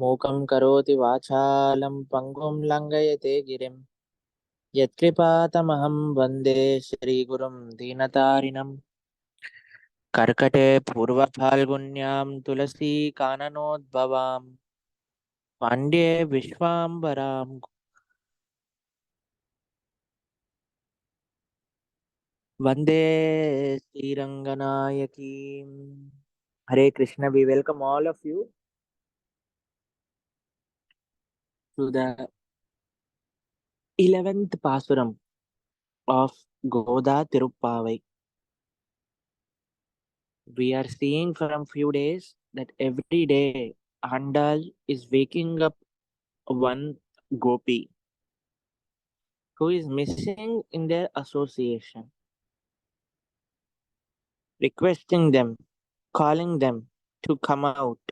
మూకం కరోతి వాచాలం పంగుం లంఘయతే గిరిం యత్కృపాతమహం వందే శ్రీగురుం దీనతారిణం కర్కటే పూర్వఫాల్గున్యాం తులసీ కాననోద్భవాం పాండ్యే విశ్వాంబరాం వందే శ్రీరంగనాయకీం. Hare Krishna, we welcome all of you to the 11th Pasuram of Goda Tiruppavai. We are seeing from few days that every day Andal is waking up one gopi who is missing in their association, requesting them, calling them to come out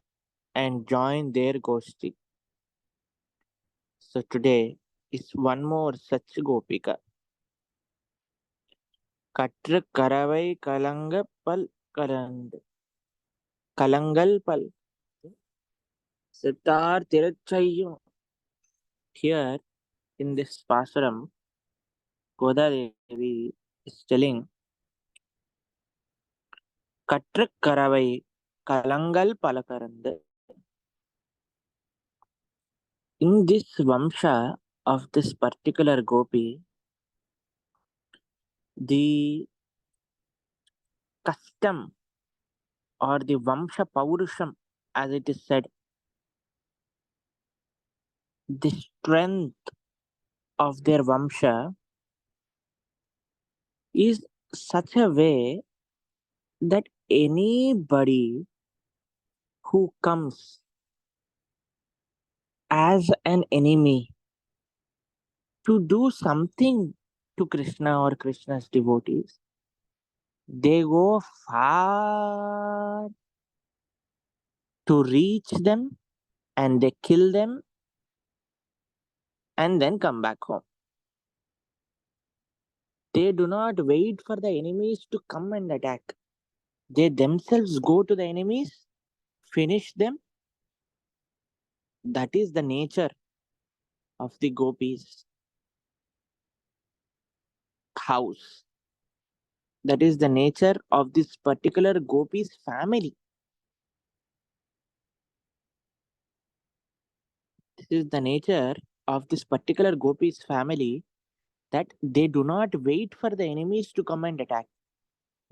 and join their gosti. So today is one more such gopika. Katru karavai kalangapal karand. Kalangal pal. Sitar Tiruchayyu. Here in this Pasuram, Goda Devi is telling Katru karavai kalangal palakarand. In this Vamsha of this particular Gopi, the custom or the Vamsha Paurusham, as it is said, the strength of their Vamsha is such a way that anybody who comes as an enemy to do something to Krishna or Krishna's devotees, they go far to reach them and they kill them and then come back home. They do not wait for the enemies to come and attack. They themselves go to the enemies, finish them. That is the nature of the gopis' house. That is the nature of this particular gopis' family. This is the nature of this particular gopis' family, that they do not wait for the enemies to come and attack.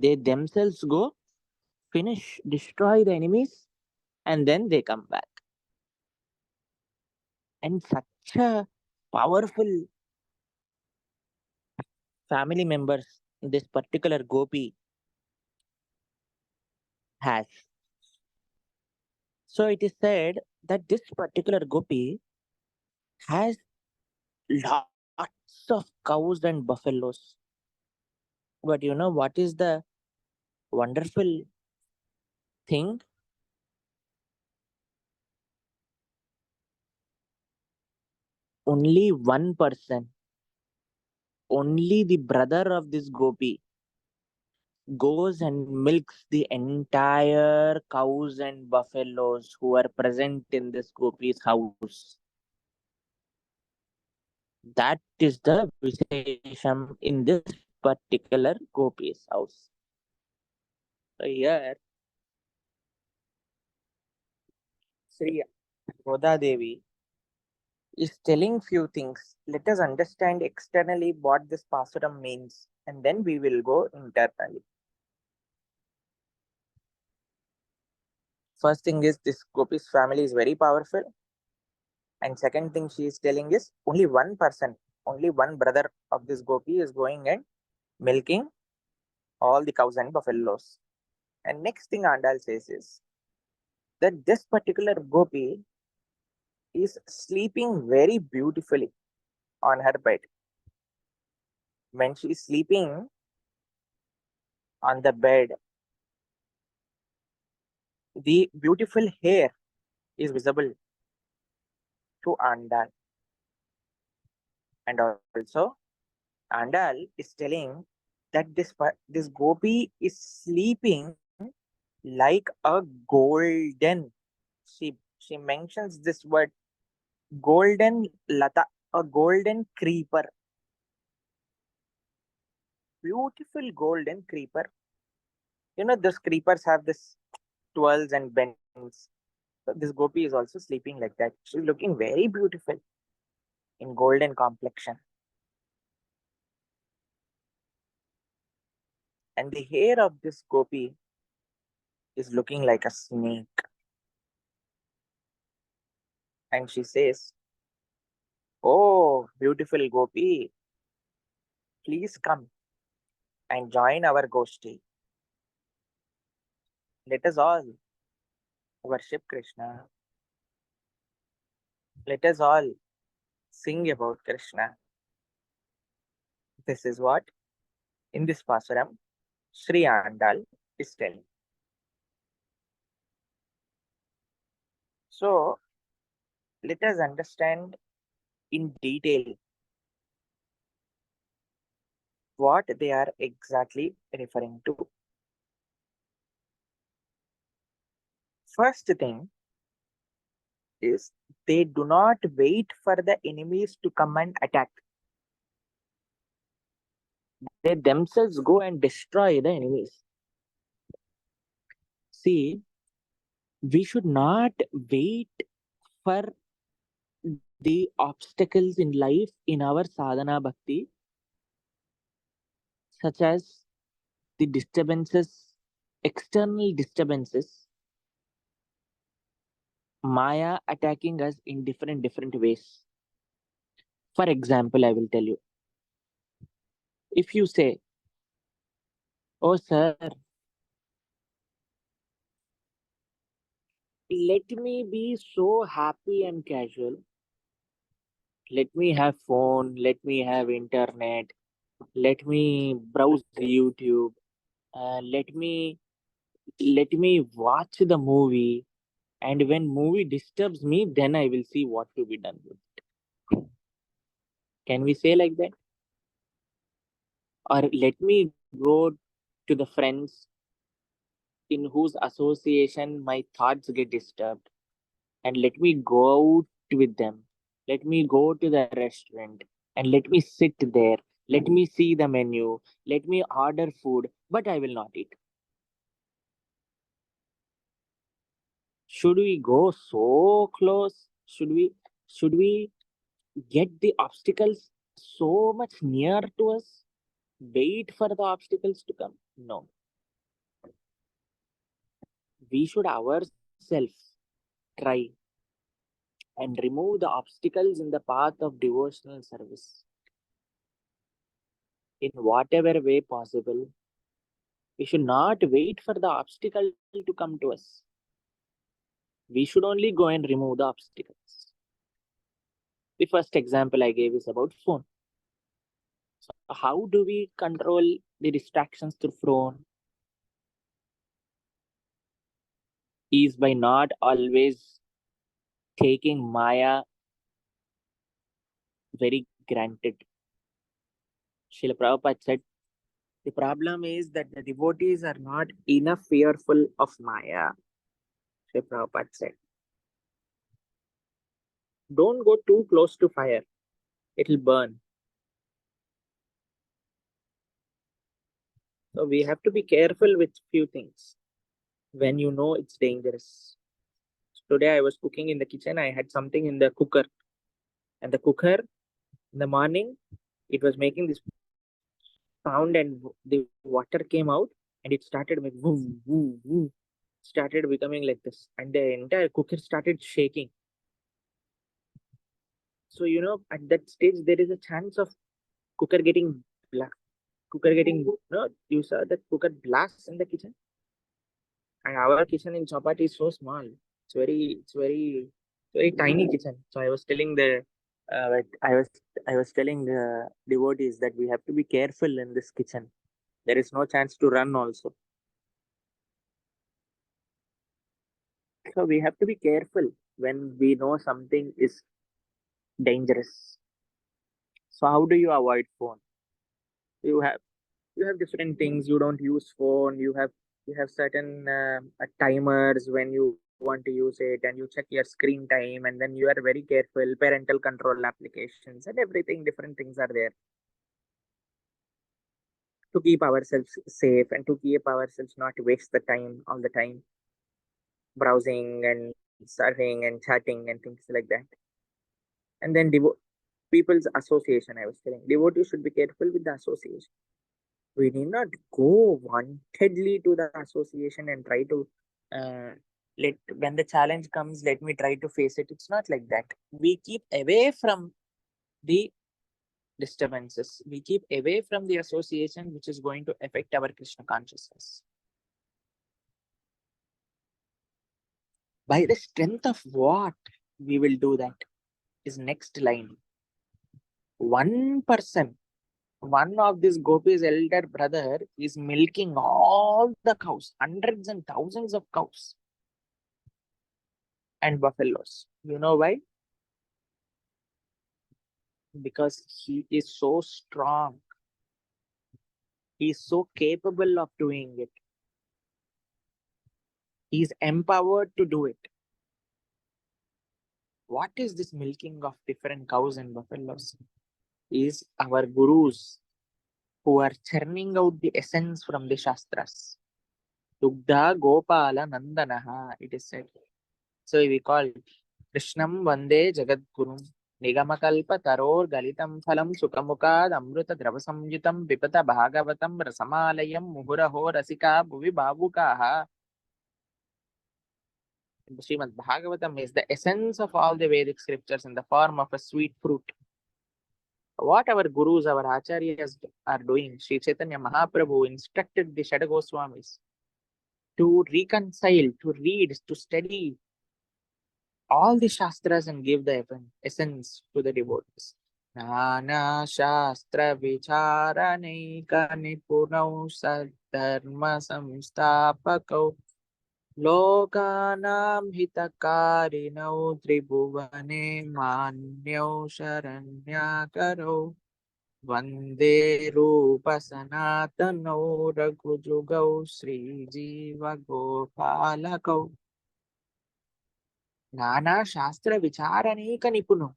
They themselves go, finish, destroy the enemies, and then they come back. And such a powerful family members this particular gopi has. So it is said that this particular gopi has lots of cows and buffaloes. But you know what is the wonderful thing? Only one person, only the brother of this gopi, goes and milks the entire cows and buffaloes who are present in this gopi's house. That is the Vishesham in this particular gopi's house. So here, Sri Goda Devi is telling few things. Let us understand externally what this Pasuram means, and then we will go internally. First thing is, this Gopi's family is very powerful. And second thing she is telling is, only one person, only one brother of this Gopi is going and milking all the cows and buffaloes. And next thing Andal says is that this particular Gopi is sleeping very beautifully on her bed. When she is sleeping on the bed, the beautiful hair is visible to Andal. And also, Andal is telling that this Gopi is sleeping like a golden sheep. she mentions this word golden lata, a golden creeper, beautiful golden creeper. Those creepers have this twirls and bends. So this gopi is also sleeping like that. She's looking very beautiful in golden complexion. And the hair of this gopi is looking like a snake. And she says, "Oh, beautiful gopi, please come and join our goshti. Let us all worship Krishna. Let us all sing about Krishna." This is what in this Pasuram Sri Andal is telling. So let us understand in detail what they are exactly referring to. First thing is they do not wait for the enemies to come and attack. They themselves go and destroy the enemies. See, we should not wait for the obstacles in life in our sadhana bhakti, such as the disturbances, external disturbances, Maya attacking us in different ways. For example, I will tell you. If you say, "Oh, sir, let me be so happy and casual. Let me have phone, let me have internet, let me browse YouTube, let me watch the movie, and when movie disturbs me, then I will see what to be done with it." Can we say like that? Or let me go to the friends in whose association my thoughts get disturbed, and let me go out with them. Let me go to the restaurant and let me sit there. Let me see the menu. Let me order food, but I will not eat. Should we go so close? Should we get the obstacles so much near to us? Wait for the obstacles to come? No. We should ourselves try and remove the obstacles in the path of devotional service in whatever way possible. We should not wait for the obstacle to come to us. We should only go and remove the obstacles. The first example I gave is about phone. So how do we control the distractions through phone? Is by not always taking Maya very granted. Srila Prabhupada said, the problem is that the devotees are not enough fearful of Maya. Srila Prabhupada said, don't go too close to fire. It will burn. So we have to be careful with few things when you know it's dangerous. Today I was cooking in the kitchen. I had something in the cooker, and the cooker in the morning it was making this sound, and the water came out, and it started with woo woo woo, started becoming like this, and the entire cooker started shaking. So at that stage there is a chance of cooker getting black, cooker getting no. You saw that cooker blasts in the kitchen, and our kitchen in Chapati is so small. It's very tiny kitchen. So I was telling the devotees that we have to be careful in this kitchen. There is no chance to run also. So we have to be careful when we know something is dangerous. So how do you avoid phone? You have you have different things. You don't use phone. You have certain timers when you want to use it, and you check your screen time, and then you are very careful. Parental control applications and everything, different things are there to keep ourselves safe and to keep ourselves not waste the time all the time browsing and surfing and chatting and things like that. And then people's association, I was telling, devotees should be careful with the association. We need not go wantedly to the association and try to uh, let when the challenge comes, let me try to face it. It's not like that. We keep away from the disturbances. We keep away from the association which is going to affect our Krishna consciousness. By the strength of what we will do that is next line. One person, one of this Gopi's elder brother is milking all the cows, hundreds and thousands of cows and buffaloes. You know why? Because he is so strong. He is so capable of doing it. He is empowered to do it. What is this milking of different cows and buffaloes? Is our gurus who are churning out the essence from the Shastras. Dugdha Gopala Nandanaha, it is said. So we call Krishnam Vande Jagadgurum. Nigamakalpa Taror Galitam Phalam Sukamukad Amruta Dravasamyutam Pipata Bhagavatam Rasamalayam Muhuraho Rasika Bhuvi Babukaha. Srimad Bhagavatam is the essence of all the Vedic scriptures in the form of a sweet fruit. What our gurus, our acharyas are doing, Sri Chaitanya Mahaprabhu instructed the Shada Goswamis to reconcile, to read, to study all the Shastras and give the essence to the devotees. Nana Shastra Vicharanaika Nipurnau Sadharma Samstapakau Lokanam Hitakarinau Tribhuvane Manyau Sharanyakarau Vande Rupa Sanatanau Raghujugau Sri Jiva Gopalakau Nana Shastra Vicharanika Nipuno.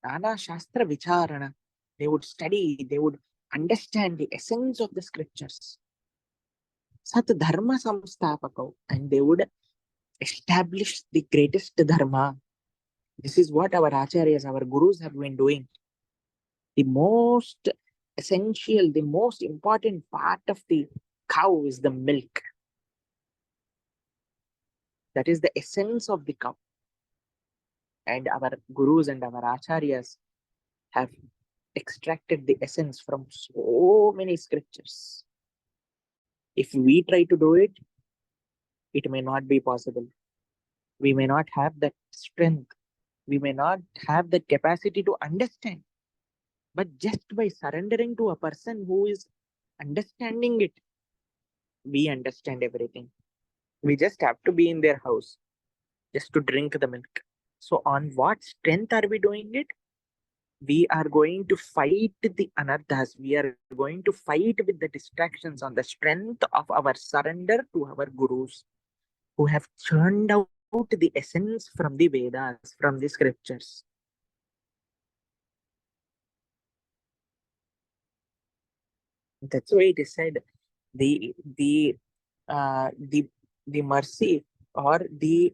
Nana Shastra Vicharana. They would study, they would understand the essence of the scriptures. Sat Dharma Samstapakau. And they would establish the greatest dharma. This is what our acharyas, our gurus have been doing. The most essential, the most important part of the cow is the milk. That is the essence of the cow. And our gurus and our acharyas have extracted the essence from so many scriptures. If we try to do it, it may not be possible. We may not have that strength. We may not have that capacity to understand. But just by surrendering to a person who is understanding it, we understand everything. We just have to be in their house just to drink the milk. So on what strength are we doing it? We are going to fight the anarthas. We are going to fight with the distractions on the strength of our surrender to our gurus who have churned out the essence from the Vedas, from the scriptures. That's why it is said the the uh, the the mercy or the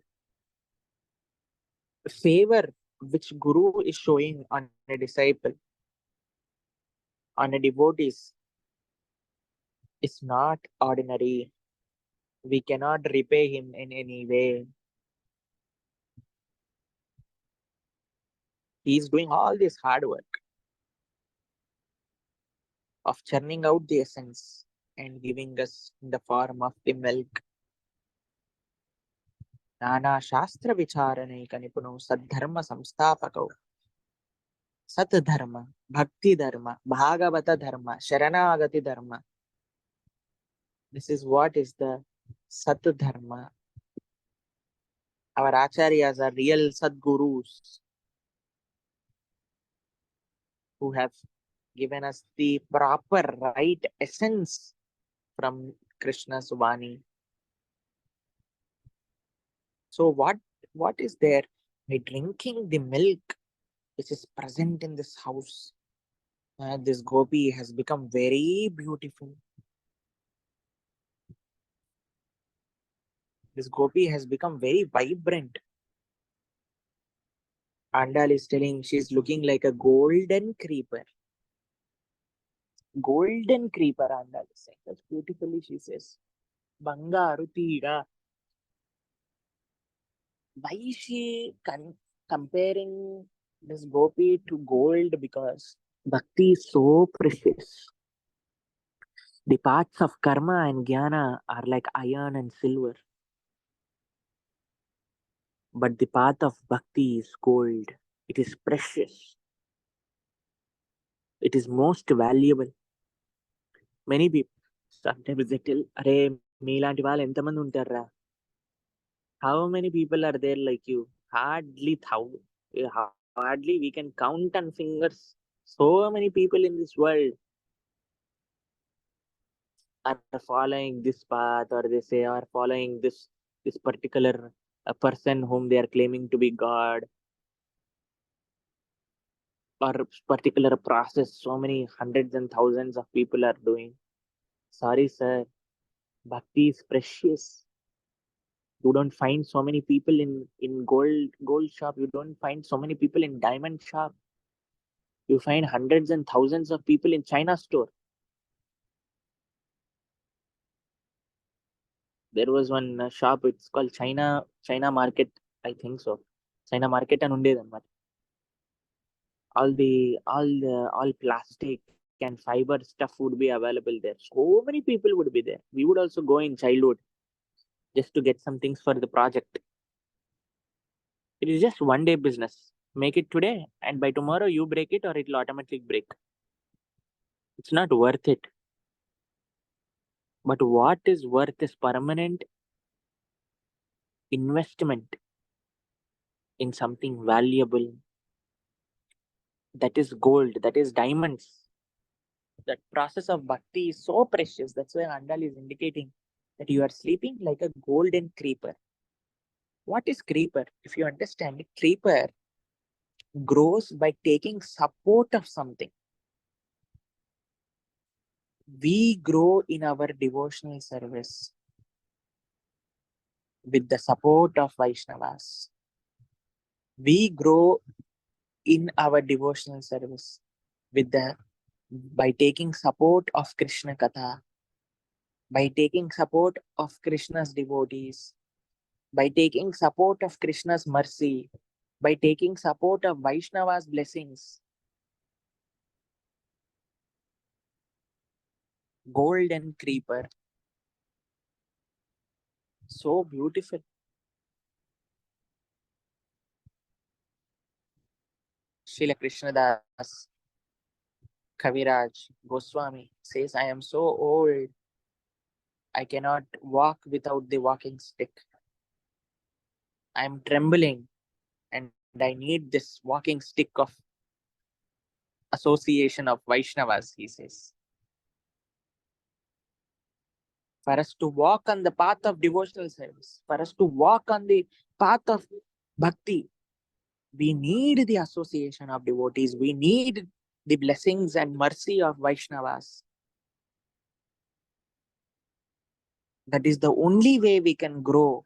favor which Guru is showing on a disciple, on a devotees, is not ordinary. We cannot repay him in any way. He is doing all this hard work of churning out the essence and giving us in the form of the milk. Nana Shastra Vicharanaika Nipuno Sadharma Samstapakau. Sat Dharma, Bhakti Dharma, Bhagavata Dharma, Sharanagati Dharma. This is what is the Sat Dharma. Our acharyas are real Sadgurus who have given us the proper right essence from Krishna's Vani. So what is there? By drinking the milk which is present in this house, this gopi has become very beautiful. This gopi has become very vibrant. Andal is telling she's looking like a golden creeper. Golden creeper, Andal is saying. That's beautifully, she says. Bangaru Tira. Why is she comparing this gopi to gold? Because bhakti is so precious. The paths of karma and jnana are like iron and silver. But the path of bhakti is gold. It is precious. It is most valuable. Many people sometimes they tell, "Arey, మీలాంటి వాళ్ళు ఎంతమంది ఉంటారా? How many people are there like you? Hardly thousand. Hardly we can count on fingers. So many people in this world are following this path, or they say are following this particular person whom they are claiming to be God, or particular process. So many hundreds and thousands of people are doing. Sorry, sir. Bhakti is precious. You don't find so many people in gold shop. You don't find so many people in diamond shop. You find hundreds and thousands of people in China store. There was one shop. It's called China Market. I think so. China Market and ఉండేదన్నమాట. All plastic and fiber stuff would be available there. So many people would be there. We would also go in childhood just to get some things for the project. It is just one day business. Make it today, and by tomorrow you break it, or it will automatically break. It's not worth it. But what is worth is permanent investment in something valuable. That is gold, that is diamonds. That process of bhakti is so precious. That's why Andal is indicating that you are sleeping like a golden creeper. What is creeper? If you understand it, creeper grows by taking support of something. We grow in our devotional service with the support of Vaishnavas. We grow in our devotional service with the by taking support of Krishna Katha, by taking support of Krishna's devotees, by taking support of Krishna's mercy, by taking support of Vaishnava's blessings. Golden creeper. So beautiful. Srila Krishnadas Kaviraj Goswami says, I am so old, I cannot walk without the walking stick. I am trembling and I need this walking stick of association of Vaishnavas, he says. For us to walk on the path of devotional service, for us to walk on the path of bhakti, we need the association of devotees. We need the blessings and mercy of Vaishnavas. That is the only way we can grow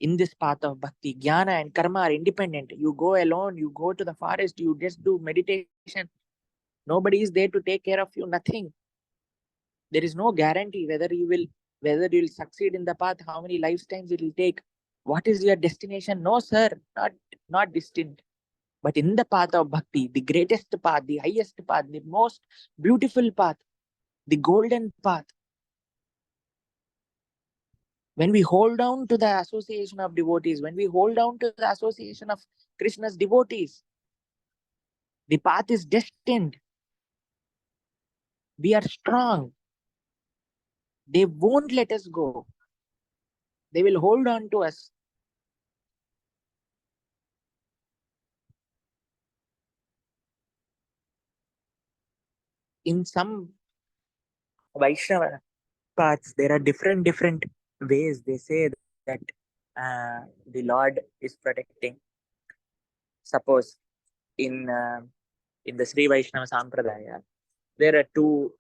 in this path of bhakti. Jnana and karma are independent. You go alone, you go to the forest, you just do meditation. Nobody is there to take care of you, nothing. There is no guarantee whether you will succeed in the path, how many lifetimes it will take. What is your destination? No, sir, not distant. But in the path of bhakti, the greatest path, the highest path, the most beautiful path, the golden path, when we hold on to the association of devotees, when we hold on to the association of Krishna's devotees, the path is destined. We are strong. They won't let us go. They will hold on to us. In some Vaishnava paths, there are different ways. They say that the Lord is protecting. Suppose in the Sri Vaishnava Sampradaya, there are two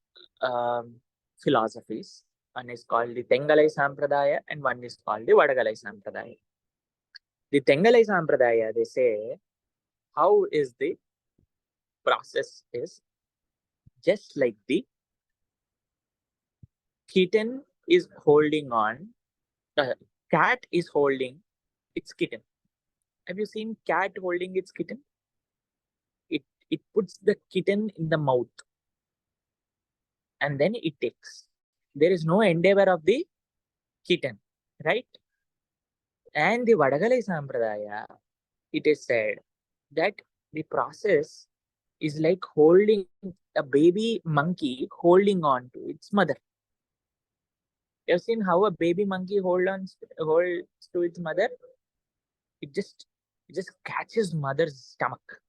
philosophies. One is called the Tengalai Sampradaya and one is called the Vadagalai Sampradaya. The Tengalai Sampradaya, they say, how is the process is just like the kitten is holding on, the cat is holding its kitten. Have you seen cat holding its kitten? It puts the kitten in the mouth and then it takes. There is no endeavor of the kitten, right? And the Vadagalai Sampradaya, it is said that the process is like holding a baby monkey holding on to its mother. You have seen how a baby monkey holds to its mother? It just catches mother's stomach.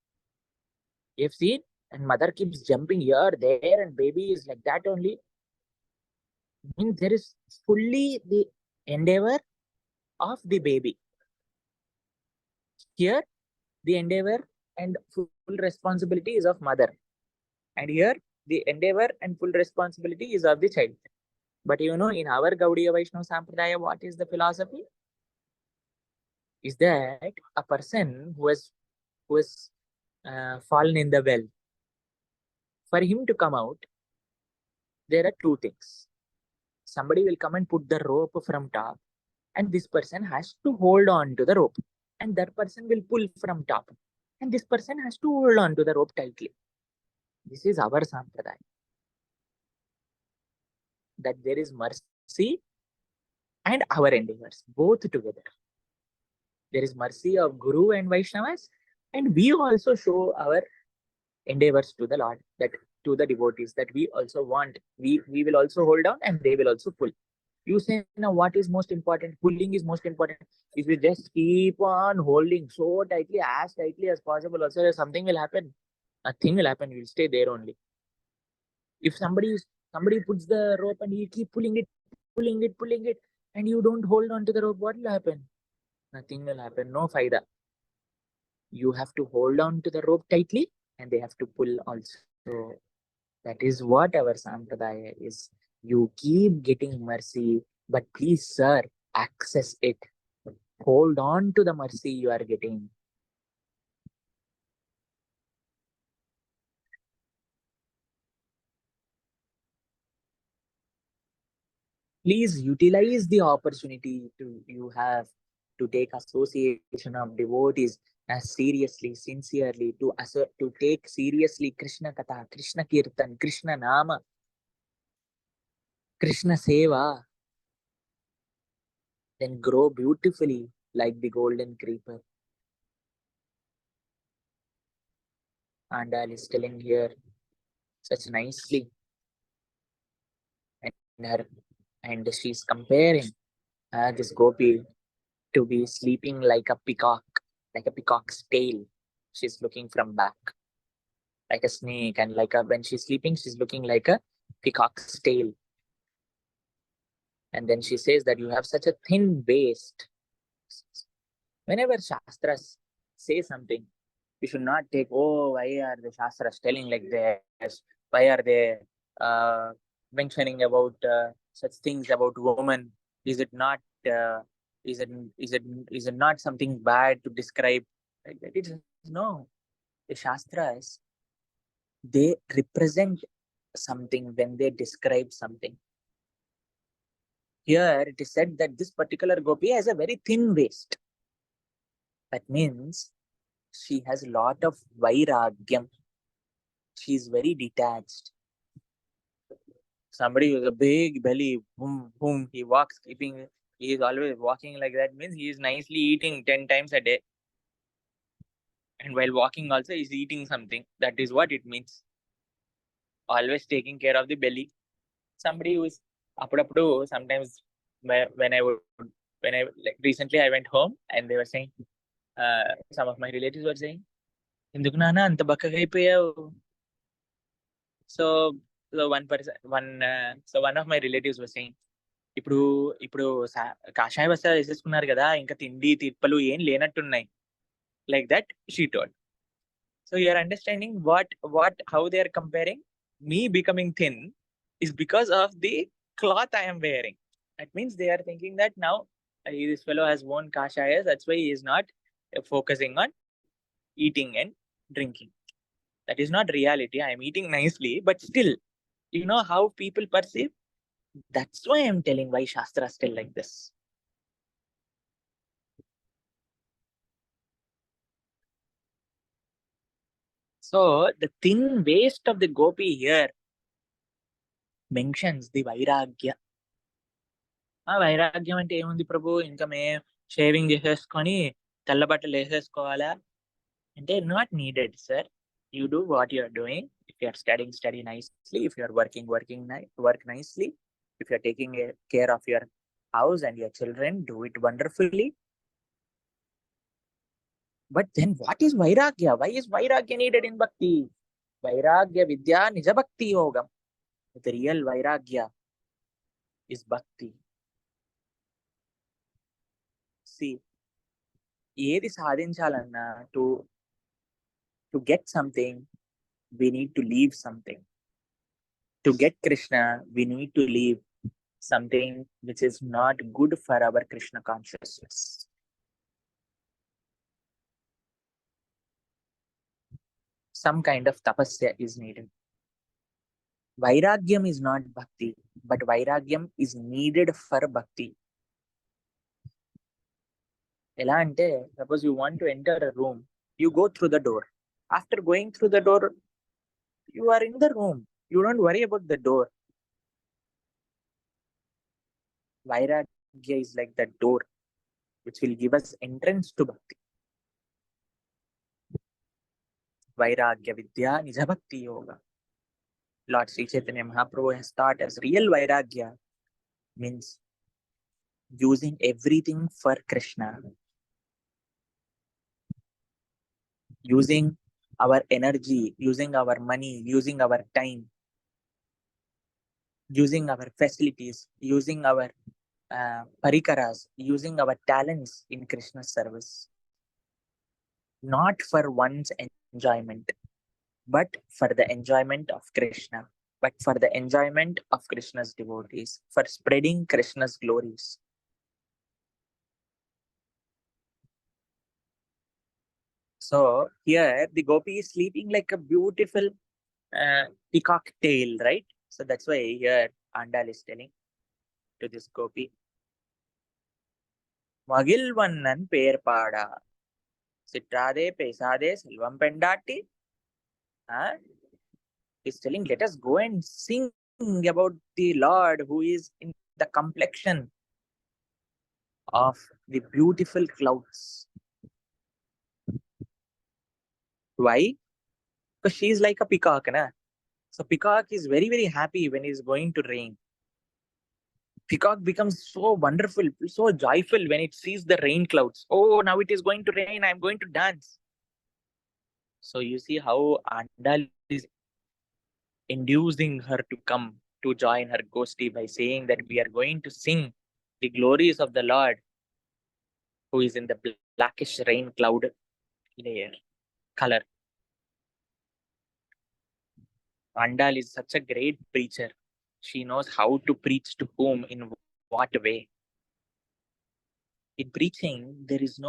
You've seen? And mother keeps jumping here, there, and baby is like that only. Means there is fully the endeavor of the baby. Here, the endeavor and full responsibility is of mother. And here, the endeavor and full responsibility is of the child. But you know, in our Gaudiya Vaishnava Sampradaya, what is the philosophy? Is that a person who has fallen in the well, for him to come out, there are two things. Somebody will come and put the rope from top, and this person has to hold on to the rope, and that person will pull from top, and this person has to hold on to the rope tightly. This is our sampradaya. That there is mercy and our endeavors, both together. There is mercy of Guru and Vaishnavas, and we also show our endeavors to the Lord, that to the devotees, that we also want. We will also hold on and they will also pull. You say now what is most important? Pulling is most important. If you just keep on holding so tightly, as tightly as possible, also something will happen. Nothing will happen. You will stay there only. If somebody puts the rope and you keep pulling it, and you don't hold on to the rope, what will happen? Nothing will happen. No faida. You have to hold on to the rope tightly, and they have to pull also. So that is what our sampradaya is. You keep getting mercy, but please, sir, access it. Hold on to the mercy you are getting. Please utilize the opportunity you have to take association of devotees as seriously, sincerely, to take seriously Krishna Katha, Krishna Kirtan, Krishna Nama, Krishna Seva, then grow beautifully like the golden creeper. Andal is telling here such nicely, and she's comparing this gopi to be sleeping like a peacock, like a peacock's tail. She's looking from back, like a snake, and when she's sleeping, she's looking like a peacock's tail. And then she says that you have such a thin waist. Whenever Shastras say something, you should not take, oh, why are the Shastras telling like this? Why are they mentioning about such things about women? Is it not? Is it is it not something bad to describe? Like that? It is no. The Shastras, they represent something when they describe something. Here it is said that this particular gopi has a very thin waist. That means she has a lot of vairagyam. She is very detached. Somebody with a big belly, boom, boom, he walks, keeping, he is always walking like that, means he is nicely eating 10 times a day. And while walking also, he's eating something. That is what it means. Always taking care of the belly. Somebody who is apadapudu, sometimes when I would, like recently I went home and they were saying, some of my relatives were saying, "Enduku nana anta bakkaka అయిపోయావు?" So one person, so one of my relatives was saying, ఇప్పుడు ఇప్పుడు కాషాయ వస్త్రాలు వేసేసుకున్నారు కదా, ఇంకా తిండి తిప్పలు ఏం లేనట్టున్నాయి. Like that she told. So you are understanding how they are comparing me becoming thin is because of the cloth I am wearing. That means they are thinking that now this fellow has worn kashayas, that's why he is not focusing on eating and drinking. That is not reality. I am eating nicely, but still, you know how people perceive. That's why I'm telling why Shastra is still like this. So the thin waist of the gopi here mentions the vairagya. ఆ వైరాగ్యం అంటే ఏముంది ప్రభు, ఇంకా మేము shaving చేసేసుకొని తెల్ల బట్టలు వేసేసుకోవాలా అంటే not needed sir. You do what you are doing. If you are studying, study nicely. If you are working, work nicely. If you are taking care of your house and your children, do it wonderfully. But then what is vairagya? Why is vairagya needed in bhakti? Vairagya vidya nija bhakti yogam. The real vairagya is bhakti. See, ఏది సాధించాలన్నా to get something, we need to leave something. To get Krishna, we need to leave something which is not good for our Krishna consciousness. Some kind of tapasya is needed. Vairagyam is not bhakti, but vairagyam is needed for bhakti. Ela ante, suppose you want to enter a room, you go through the door. After going through the door, you are in the room. You don't worry about the door. Vairagya is like that door which will give us entrance to bhakti. Vairagya vidya nija bhakti yoga. Lord Sri Chaitanya Mahaprabhu has taught us real vairagya means using everything for Krishna. Using our energy, using our money, using our time, using our facilities, using our parikaras, using our talents in Krishna's service. Not for one's enjoyment, but for the enjoyment of Krishna, but for the enjoyment of Krishna's devotees, for spreading Krishna's glories. So here the gopi is sleeping like a beautiful peacock tail, right? So that's why here Andal is telling to this gopi, Magilvannan perpada, Sitrade pesade silvam pendati. He's telling, let us go and sing about the Lord who is in the complexion of the beautiful clouds. Why? Because she is like a peacock, na? So peacock is very, very happy when it's going to rain. Peacock becomes so wonderful, so joyful when it sees the rain clouds. Oh, now it is going to rain, I'm going to dance. So you see how Andal is inducing her to come to join her gosti by saying that we are going to sing the glories of the Lord who is in the blackish rain cloud layer color. Andal is such a great preacher. She knows how to preach to whom, in what way. In preaching, there is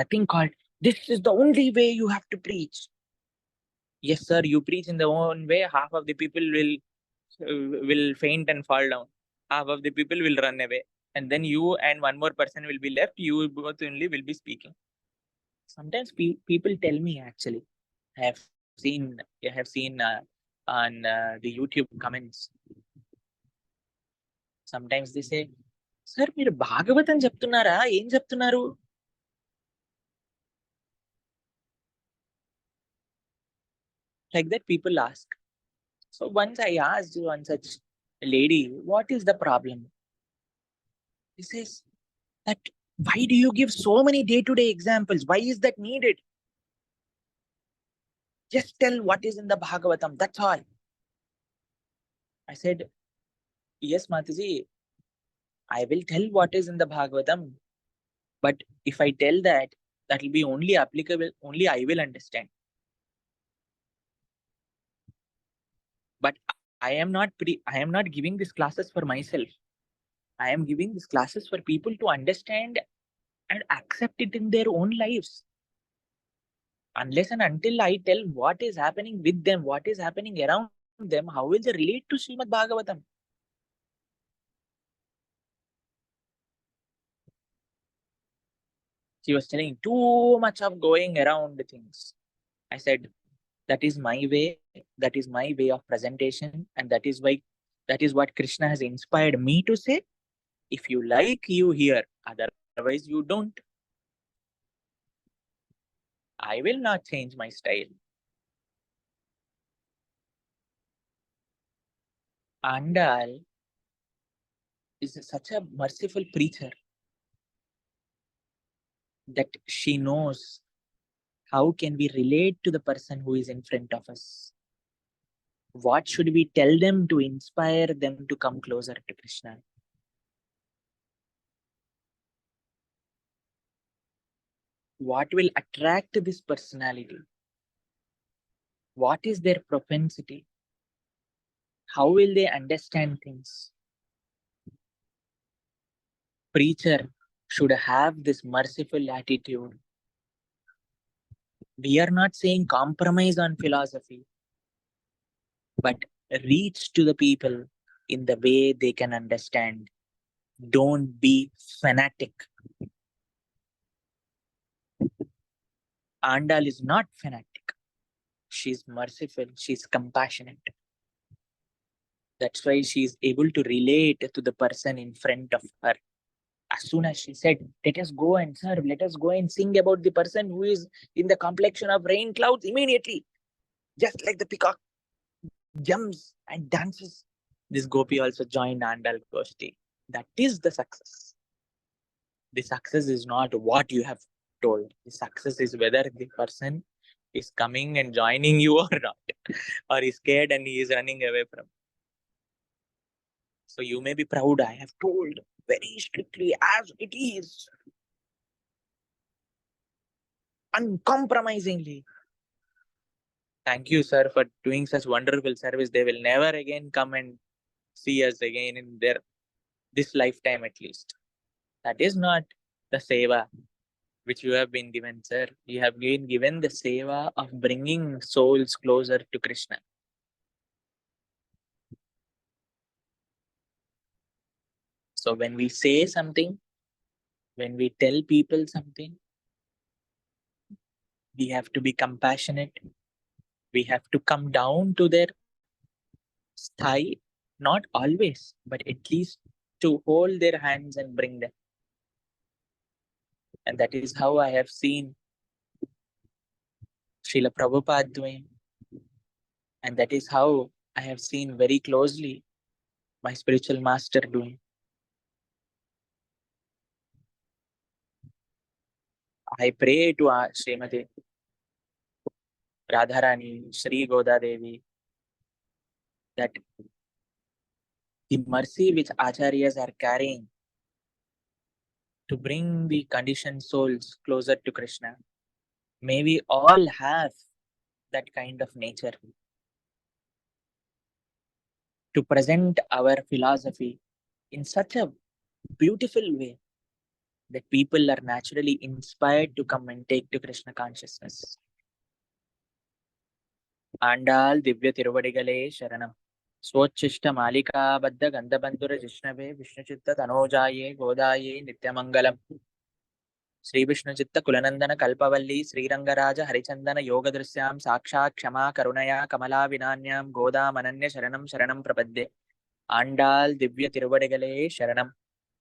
nothing called, this is the only way you have to preach. Yes, sir, you preach in the own way, half of the people will faint and fall down. Half of the people will run away. And then you and one more person will be left. You both only will be speaking. Sometimes people tell me, actually, I have seen on the YouTube comments. Sometimes they say, sir, మీరు భాగవతం చెప్తున్నారా, ఏం చెప్తున్నారు? Like that people ask. So once I asked one such lady, what is the problem? He says that, why do you give so many day-to-day examples? Why is that needed? Just tell what is in the Bhagavatam, that's all. I said, Yes, Mataji, I will tell what is in the Bhagavatam. But if I tell that, that will be only applicable, only I will understand. But I am not giving these classes for myself. I am giving these classes for people to understand and accept it in their own lives. Unless and until I tell what is happening with them, what is happening around them, how will they relate to Srimad Bhagavatam? She was telling too much of going around things. I said, that is my way, that is my way of presentation, and that is what Krishna has inspired me to say. If you like, you hear, otherwise, you don't. I will not change my style. Andal is such a merciful preacher that she knows how can we relate to the person who is in front of us. What should we tell them to inspire them to come closer to Krishna? What will attract this personality? What is their propensity? How will they understand things? Preacher should have this merciful attitude. We are not saying compromise on philosophy, but reach to the people in the way they can understand. Don't be fanatic. Andal is not fanatic. She's merciful. She's compassionate. That's why she's able to relate to the person in front of her. As soon as she said, let us go and serve, let us go and sing about the person who is in the complexion of rain clouds, immediately, just like the peacock jumps and dances, this gopi also joined Andal Goshti. That is the success. The success is not what you have told. The success is whether the person is coming and joining you or not, or is scared and he is running away from. So you may be proud, I have told very strictly as it is, uncompromisingly. Thank you, sir, for doing such wonderful service. They will never again come and see us again in their this lifetime at least. That is not the seva which you have been given, sir. You have been given the seva of bringing souls closer to Krishna. So when we say something, when we tell people something, we have to be compassionate. We have to come down to their sthai, not always, but at least to hold their hands and bring them. And that is how I have seen Srila Prabhupada doing. And that is how I have seen very closely my spiritual master doing. I pray to Srimati Radharani, Sri Goda Devi, that the mercy which Acharyas are carrying to bring the conditioned souls closer to Krishna, may we all have that kind of nature to present our philosophy in such a beautiful way that people are naturally inspired to come and take to Krishna consciousness. Andal Divya Tiruvadigalé Sharanam. स्वोच्छिष्ट मालिकाबद्ध गंधबंधुर जिष्णवे Vishnuchitta तनोजाये गोदाये नित्यमंगलम Shri Vishnuchitta Kulanandan कल्पवल्ली श्रीरंगराज Harichandan योगदृश्यां साक्षात् क्षमा करुणया कमला विनान्यां गोदामनन्य शरणं शरणं प्रपद्ये आंडाल दिव्य तिरुवडिगले शरणम